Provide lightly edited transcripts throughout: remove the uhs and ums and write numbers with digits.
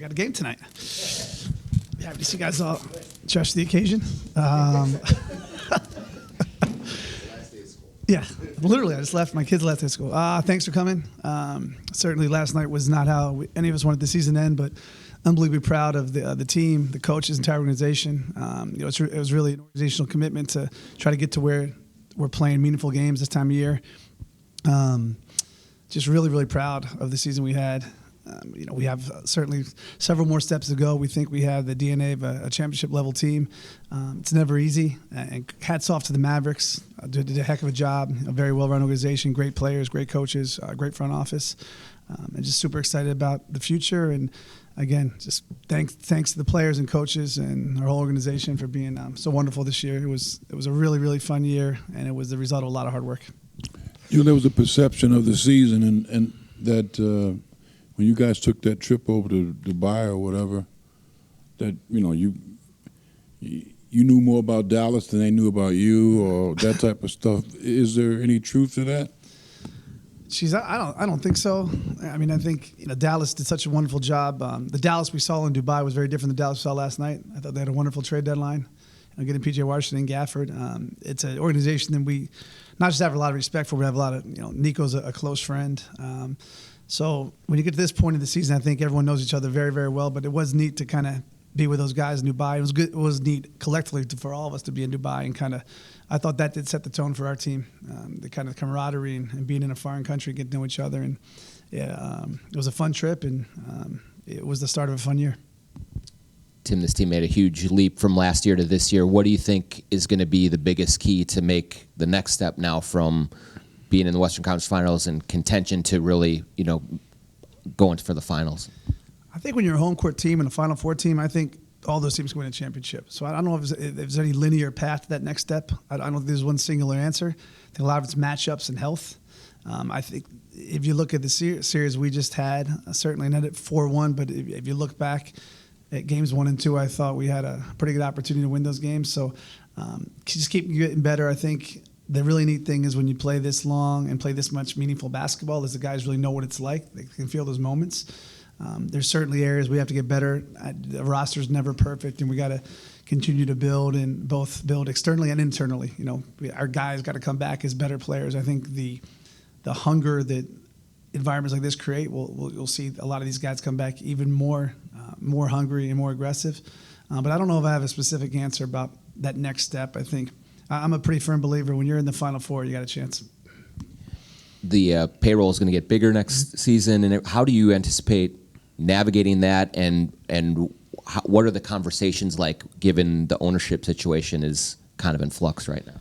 got a game tonight. Yeah, happy to see you guys all dress to the occasion. Yeah, literally, I just left. My kids left at school. Thanks for coming. Certainly, last night was not how any of us wanted the season to end, but unbelievably proud of the team, the coaches, entire organization. It was really an organizational commitment to try to get to where we're playing meaningful games this time of year. Just really, really proud of the season we had. We have certainly several more steps to go. We think we have the DNA of a championship-level team. It's never easy. And hats off to the Mavericks. Did a heck of a job. A very well-run organization, great players, great coaches, great front office. And just super excited about the future. And, again, just thanks to the players and coaches and our whole organization for being so wonderful this year. It was a really, really fun year, and it was the result of a lot of hard work. There was a perception of the season and that when you guys took that trip over to Dubai or whatever, that you knew more about Dallas than they knew about you, or that type of stuff. Is there any truth to that? I don't think so. I mean, I think Dallas did such a wonderful job. The Dallas we saw in Dubai was very different than the Dallas we saw last night. I thought they had a wonderful trade deadline. Getting P.J. Washington and Gafford. It's an organization that we not just have a lot of respect for, we have a lot of, Nico's a close friend. So when you get to this point of the season, I think everyone knows each other very, very well. But it was neat to kind of be with those guys in Dubai. It was good. It was neat collectively for all of us to be in Dubai and kind of. I thought that did set the tone for our team, the kind of camaraderie and being in a foreign country, getting to know each other. And yeah, it was a fun trip, and it was the start of a fun year. Tim, this team made a huge leap from last year to this year. What do you think is going to be the biggest key to make the next step now from being in the Western Conference Finals and contention to really, going for the finals? I think when you're a home court team and a Final Four team, I think all those teams can win a championship. So I don't know if there's any linear path to that next step. I don't think there's one singular answer. I think a lot of it's matchups and health. I think if you look at the series we just had, certainly not at 4-1, but if you look back at games 1 and 2, I thought we had a pretty good opportunity to win those games. So just keep getting better. I think the really neat thing is when you play this long and play this much meaningful basketball is the guys really know what it's like. They can feel those moments. There's certainly areas we have to get better. The roster's never perfect, and we got to continue to build and both build externally and internally. Our guys got to come back as better players. I think the hunger that environments like this create, you'll see a lot of these guys come back even more hungry and more aggressive. But I don't know if I have a specific answer about that next step. I think I'm a pretty firm believer when you're in the Final Four, you got a chance. The payroll is going to get bigger next season, and how do you anticipate navigating that, and what are the conversations like given the ownership situation is kind of in flux right now?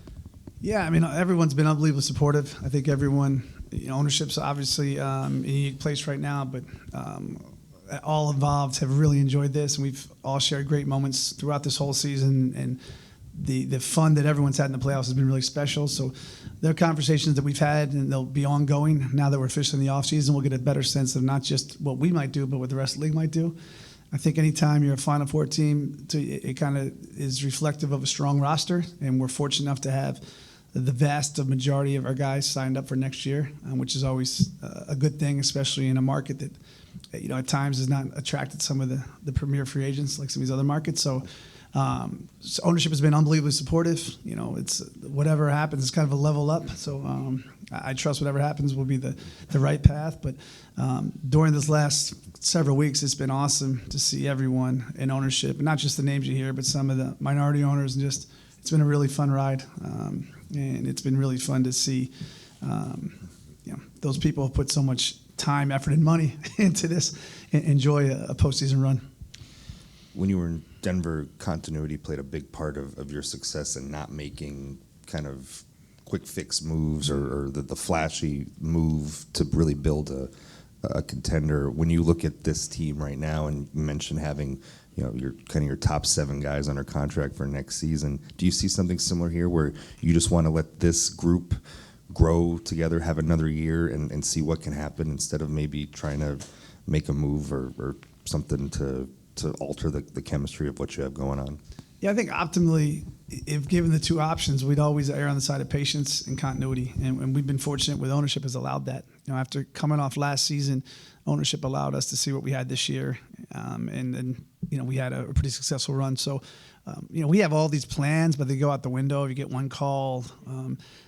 Yeah, I mean, everyone's been unbelievably supportive. I think everyone, ownership's obviously in a unique place right now, but all involved have really enjoyed this, and we've all shared great moments throughout this whole season, and the fun that everyone's had in the playoffs has been really special. So there are conversations that we've had, and they'll be ongoing. Now that we're officially in the offseason, we'll get a better sense of not just what we might do, but what the rest of the league might do. I think anytime you're a Final Four team, it kind of is reflective of a strong roster, and we're fortunate enough to have the vast majority of our guys signed up for next year, which is always a good thing, especially in a market that, at times has not attracted some of the premier free agents like some of these other markets. So ownership has been unbelievably supportive. It's whatever happens, it's kind of a level up. So I trust whatever happens will be the right path. But during this last several weeks, it's been awesome to see everyone in ownership, and not just the names you hear, but some of the minority owners, and just it's been a really fun ride, and it's been really fun to see those people have put so much time, effort, and money into this and enjoy a postseason run. When you were in Denver, continuity played a big part of your success in not making kind of quick fix moves or the flashy move to really build a contender. When you look at this team right now, and you mentioned having your top 7 guys under contract for next season, do you see something similar here where you just want to let this group grow together, have another year, and see what can happen instead of maybe trying to make a move or something to alter the chemistry of what you have going on? Yeah, I think optimally, if given the two options, we'd always err on the side of patience and continuity, and we've been fortunate with ownership has allowed that. After coming off last season, ownership allowed us to see what we had this year, and then we had a pretty successful run. So, we have all these plans, but they go out the window if you get one call.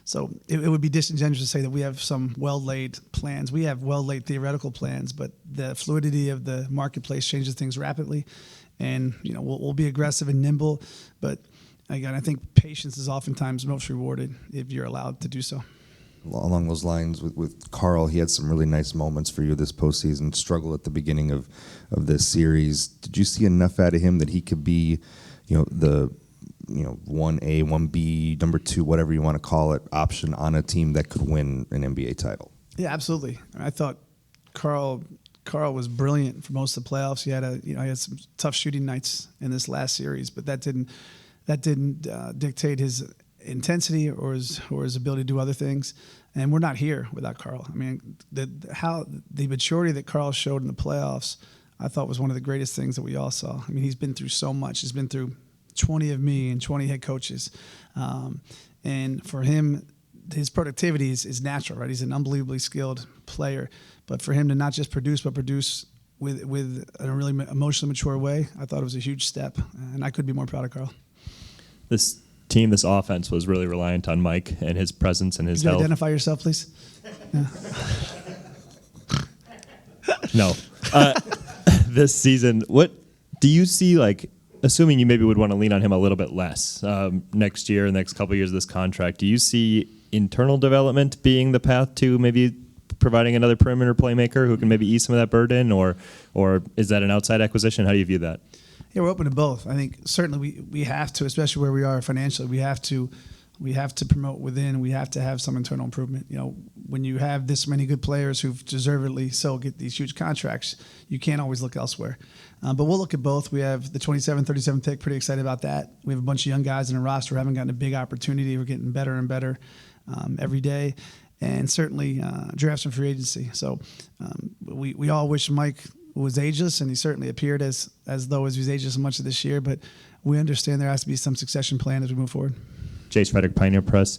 So it would be disingenuous to say that we have some well-laid plans. We have well-laid theoretical plans, but the fluidity of the marketplace changes things rapidly. And, we'll be aggressive and nimble. But, again, I think patience is oftentimes most rewarded if you're allowed to do so. Along those lines, with Karl, he had some really nice moments for you this postseason, struggle at the beginning of this series. Did you see enough out of him that he could be, the 1A, 1B, number 2, whatever you want to call it, option on a team that could win an NBA title? Yeah, absolutely. I thought Karl was brilliant for most of the playoffs. He had he had some tough shooting nights in this last series, but that didn't dictate his intensity or his ability to do other things. And we're not here without Karl. I mean, the maturity that Karl showed in the playoffs, I thought was one of the greatest things that we all saw. I mean, he's been through so much. He's been through 20 of me and 20 head coaches, and for him, his productivity is natural, right? He's an unbelievably skilled player, but for him to not just produce, but produce with a really emotionally mature way, I thought it was a huge step, and I couldn't be more proud of Karl. This team, this offense was really reliant on Mike and his presence and his Could you help. identify yourself, please? Yeah. No. This season, what do you see, assuming you maybe would want to lean on him a little bit less next year, the next couple of years of this contract, do you see internal development being the path to maybe providing another perimeter playmaker who can maybe ease some of that burden, or is that an outside acquisition? How do you view that? Yeah, we're open to both. I think certainly we have to, especially where we are financially, we have to promote within. We have to have some internal improvement. When you have this many good players who've deservedly so get these huge contracts, you can't always look elsewhere. But we'll look at both. We have the 27, 37 pick, pretty excited about that. We have a bunch of young guys in the roster who haven't gotten a big opportunity. We're getting better and better every day. And certainly drafts and free agency. So we all wish Mike was ageless, and he certainly appeared as though he was ageless much of this year. But we understand there has to be some succession plan as we move forward. Jace Frederick, Pioneer Press.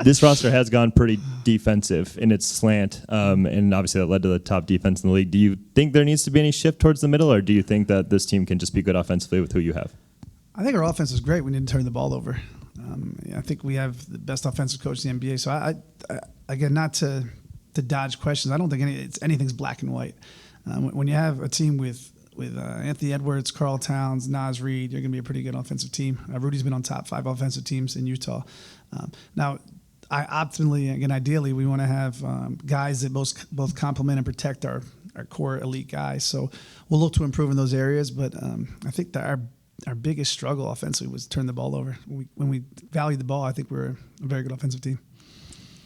This roster has gone pretty defensive in its slant, and obviously that led to the top defense in the league. Do you think there needs to be any shift towards the middle, or do you think that this team can just be good offensively with who you have? I think our offense is great. We didn't turn the ball over. I think we have the best offensive coach in the NBA. So I again, not to dodge questions, I don't think anything's black and white. When you have a team with Anthony Edwards, Karl Towns, Naz Reid, you're going to be a pretty good offensive team. Rudy's been on top 5 offensive teams in Utah. Now, ideally, we want to have guys that both complement and protect our core elite guys. So we'll look to improve in those areas. But I think that our biggest struggle offensively was turn the ball over. When we valued the ball, I think we're a very good offensive team.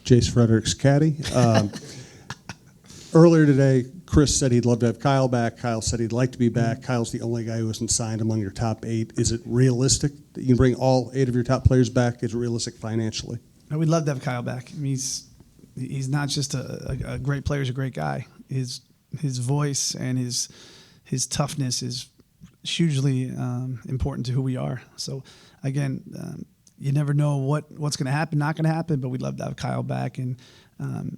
Jace Frederick's caddy. Earlier today, Chris said he'd love to have Kyle back. Kyle said he'd like to be back. Kyle's the only guy who isn't signed among your top 8. Is it realistic that you can bring all 8 of your top players back? Is it realistic financially? We'd love to have Kyle back. I mean, he's not just a great player; he's a great guy. His voice and his toughness is hugely important to who we are. So, again, you never know what's going to happen, not going to happen, but we'd love to have Kyle back, and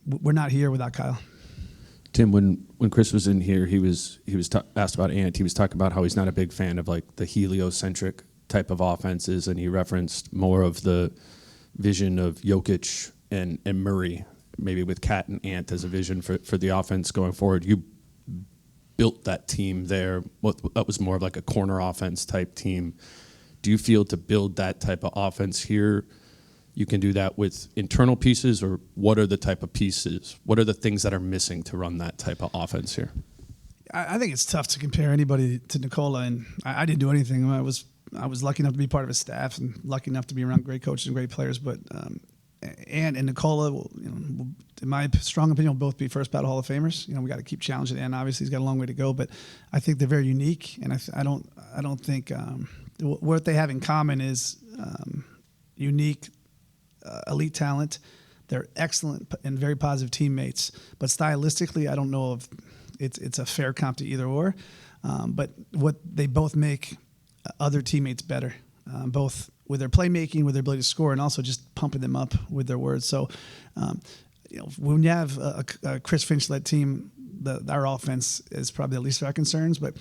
we're not here without Kyle. Tim, when Chris was in here, he was asked about Ant. He was talking about how he's not a big fan of the heliocentric type of offenses, and he referenced more of the vision of Jokic and Murray, maybe with Cat and Ant as a vision for the offense going forward. You built that team there. That was more of a corner offense type team. Do you feel to build that type of offense here, you can do that with internal pieces, or what are the type of pieces? What are the things that are missing to run that type of offense here? I think it's tough to compare anybody to Nikola, and I didn't do anything. I was lucky enough to be part of his staff and lucky enough to be around great coaches and great players. But Ant and Nikola, in my strong opinion, will both be first ballot Hall of Famers. We got to keep challenging Ant. Obviously, he's got a long way to go, but I think they're very unique, and I don't think what they have in common is unique. Elite talent. They're excellent and very positive teammates. But stylistically, I don't know if it's a fair comp to either or. But what they both make other teammates better, both with their playmaking, with their ability to score, and also just pumping them up with their words. So, when you have a Chris Finch-led team, our offense is probably the least of our concerns. But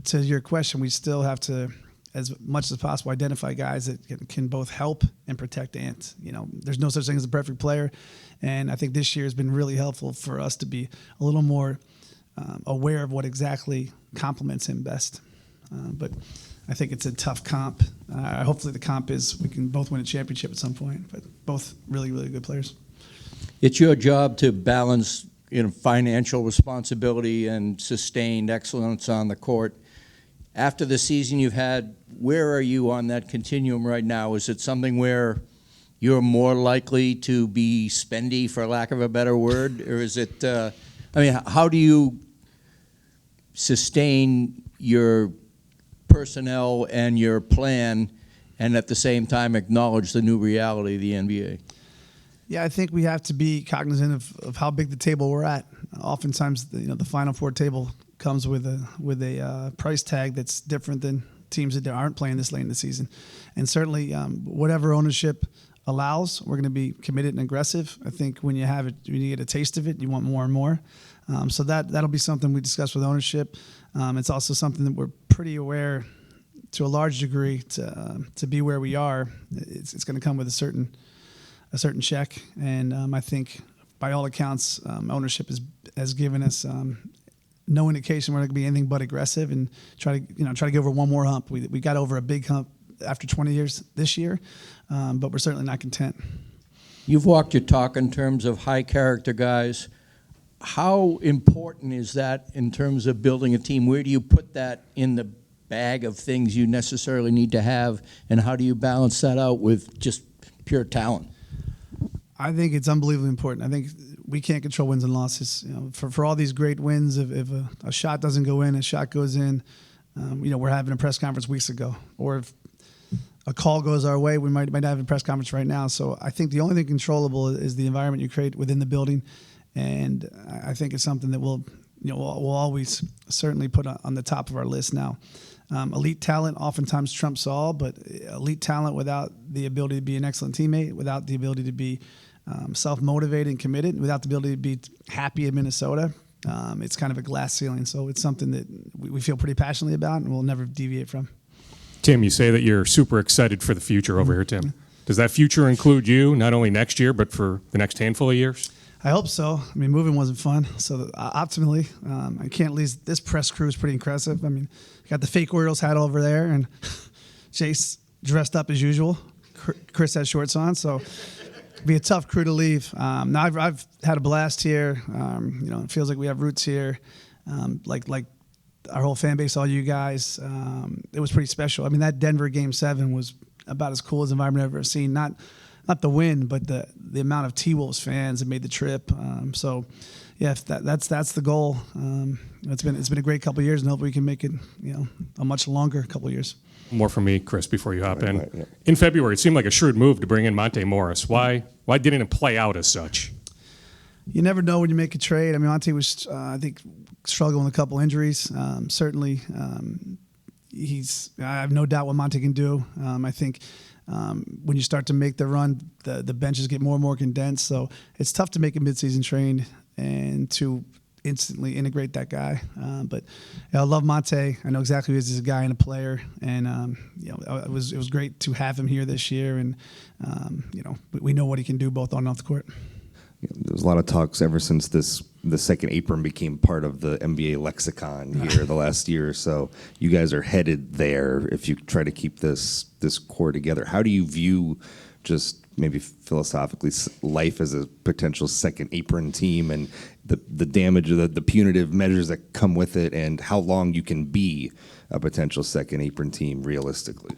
to your question, we still have to, as much as possible, identify guys that can both help and protect Ant. There's no such thing as a perfect player, and I think this year has been really helpful for us to be a little more aware of what exactly complements him best. But I think it's a tough comp. Hopefully the comp is we can both win a championship at some point, but both really, really good players. It's your job to balance financial responsibility and sustained excellence on the court. After the season you've had, where are you on that continuum right now? Is it something where you're more likely to be spendy, for lack of a better word? Or is it, how do you sustain your personnel and your plan and at the same time acknowledge the new reality of the NBA? Yeah, I think we have to be cognizant of how big the table we're at. Oftentimes, the Final Four table comes with a price tag that's different than teams that aren't playing this late in the season. And certainly, whatever ownership allows, we're going to be committed and aggressive. I think when you have it, when you get a taste of it, you want more and more. So that'll be something we discuss with ownership. It's also something that we're pretty aware, to a large degree, to be where we are. It's going to come with a certain check, and I think by all accounts, ownership has given us no indication we're going to be anything but aggressive and try to get over one more hump. We got over a big hump after 20 years this year, but we're certainly not content. You've walked your talk in terms of high character guys. How important is that in terms of building a team? Where do you put that in the bag of things you necessarily need to have, and how do you balance that out with just pure talent? I think it's unbelievably important. I think we can't control wins and losses. For all these great wins, if a shot doesn't go in, a shot goes in. We're having a press conference weeks ago, or if a call goes our way, we might have a press conference right now. So I think the only thing controllable is the environment you create within the building, and I think it's something that we'll always certainly put on the top of our list now. Elite talent oftentimes trumps all, but elite talent without the ability to be an excellent teammate, without the ability to be self-motivated and committed, without the ability to be happy in Minnesota, it's kind of a glass ceiling. So it's something that we feel pretty passionately about and we'll never deviate from. Tim, you say that you're super excited for the future over here, Tim. Does that future include you, not only next year, but for the next handful of years? I hope so. I mean, moving wasn't fun. So optimally, I can't leave. This press crew is pretty impressive. I mean, got the fake Orioles hat over there, and Chase dressed up as usual. Chris has shorts on, so it'd be a tough crew to leave. Now I've had a blast here. It feels like we have roots here. Like our whole fan base, all you guys. It was pretty special. I mean, that Denver Game 7 was about as cool as environment I've ever seen. Not the win, but the amount of T-Wolves fans that made the trip. So, yeah, if that's the goal. It's been a great couple of years, and hopefully we can make it a much longer couple of years. More from me, Chris, before you hop in. Right, yeah. In February, it seemed like a shrewd move to bring in Monte Morris. Why didn't it play out as such? You never know when you make a trade. I mean, Monte was, I think, struggling with a couple injuries. Certainly, I have no doubt what Monte can do. I think when you start to make the run, the benches get more and more condensed. So it's tough to make a midseason trade and to instantly integrate that guy. But I love Monte. I know exactly who he is as a guy and a player. And it was great to have him here this year. And we know what he can do both on and off the court. There's a lot of talks ever since the second apron became part of the NBA lexicon here the last year or so. You guys are headed there if you try to keep this core together. How do you view, just maybe philosophically, life as a potential second apron team and the damage of the punitive measures that come with it, and how long you can be a potential second apron team realistically?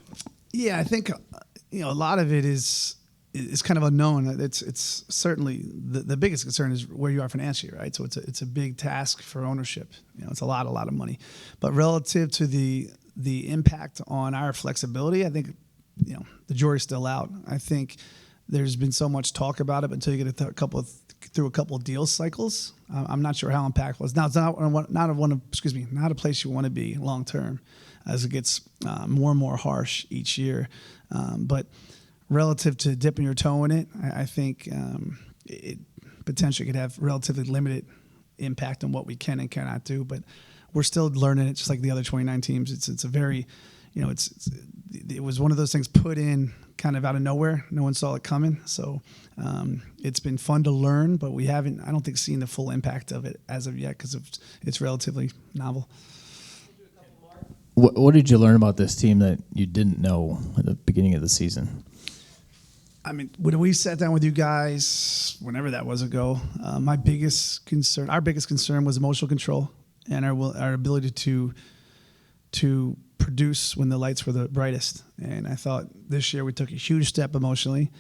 Yeah, I think a lot of it is kind of unknown. It's certainly the biggest concern is where you are financially, right? So it's a big task for ownership. It's a lot of money, but relative to the impact on our flexibility, I think the jury's still out. I think there's been so much talk about it, but until you get through a couple of deal cycles, I'm not sure how impactful it's. Now, it's not a place you want to be long term, as it gets more and more harsh each year. But relative to dipping your toe in it, I think it potentially could have relatively limited impact on what we can and cannot do. But we're still learning it, just like the other 29 teams. It's a very, it was one of those things put in kind of out of nowhere. No one saw it coming. So it's been fun to learn, but we haven't, I don't think, seen the full impact of it as of yet because it's relatively novel. What did you learn about this team that you didn't know at the beginning of the season? I mean, when we sat down with you guys, whenever that was ago, our biggest concern was emotional control and our ability to produce when the lights were the brightest. And I thought this year we took a huge step emotionally.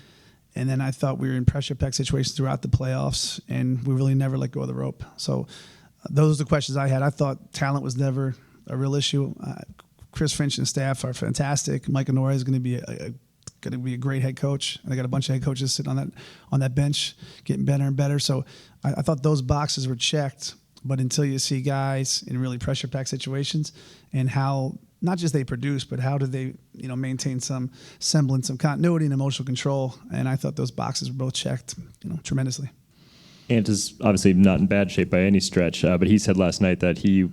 And then I thought we were in pressure-packed situations throughout the playoffs, and we really never let go of the rope. So those are the questions I had. I thought talent was never a real issue. Chris Finch and staff are fantastic. Mike Honore is going to be a great head coach. And they got a bunch of head coaches sitting on that bench, getting better and better. So I thought those boxes were checked. But until you see guys in really pressure-packed situations and how not just they produce, but how do they maintain some semblance of continuity and emotional control, and I thought those boxes were both checked tremendously. Ant is obviously not in bad shape by any stretch, but he said last night that he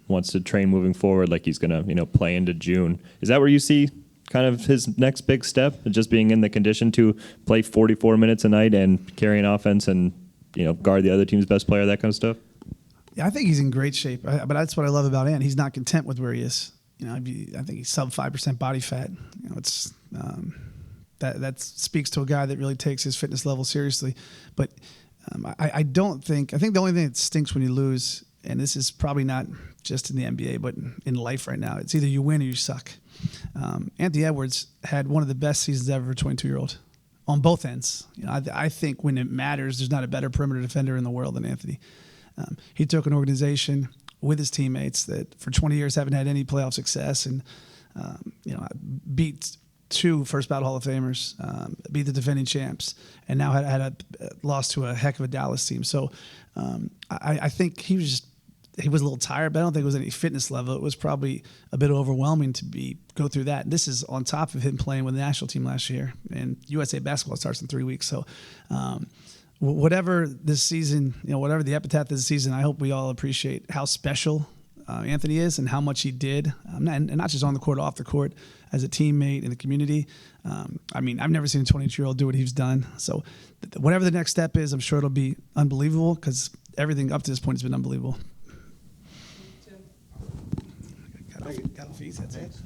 wants to train moving forward like he's going to play into June. Is that where you see kind of his next big step, just being in the condition to play 44 minutes a night and carry an offense and guard the other team's best player, that kind of stuff? Yeah, I think he's in great shape, but that's what I love about Ant. He's not content with where he is. I think he's sub 5% body fat. It's that speaks to a guy that really takes his fitness level seriously. But I think the only thing that stinks when you lose, and this is probably not just in the NBA, but in life right now, it's either you win or you suck. Anthony Edwards had one of the best seasons ever for a 22-year-old on both ends. I think when it matters, there's not a better perimeter defender in the world than Anthony. He took an organization with his teammates that for 20 years haven't had any playoff success, and beat 2 first ballot Hall of Famers, beat the defending champs, and now had a loss to a heck of a Dallas team. So I think he was a little tired, but I don't think it was any fitness level. It was probably a bit overwhelming to go through that. And this is on top of him playing with the national team last year, and USA basketball starts in 3 weeks. So whatever this season, whatever the epitaph of the season, I hope we all appreciate how special Anthony is and how much he did, and not just on the court, off the court, as a teammate in the community. I've never seen a 22-year-old do what he's done. So whatever the next step is, I'm sure it'll be unbelievable because everything up to this point has been unbelievable. Got off easy, that's it.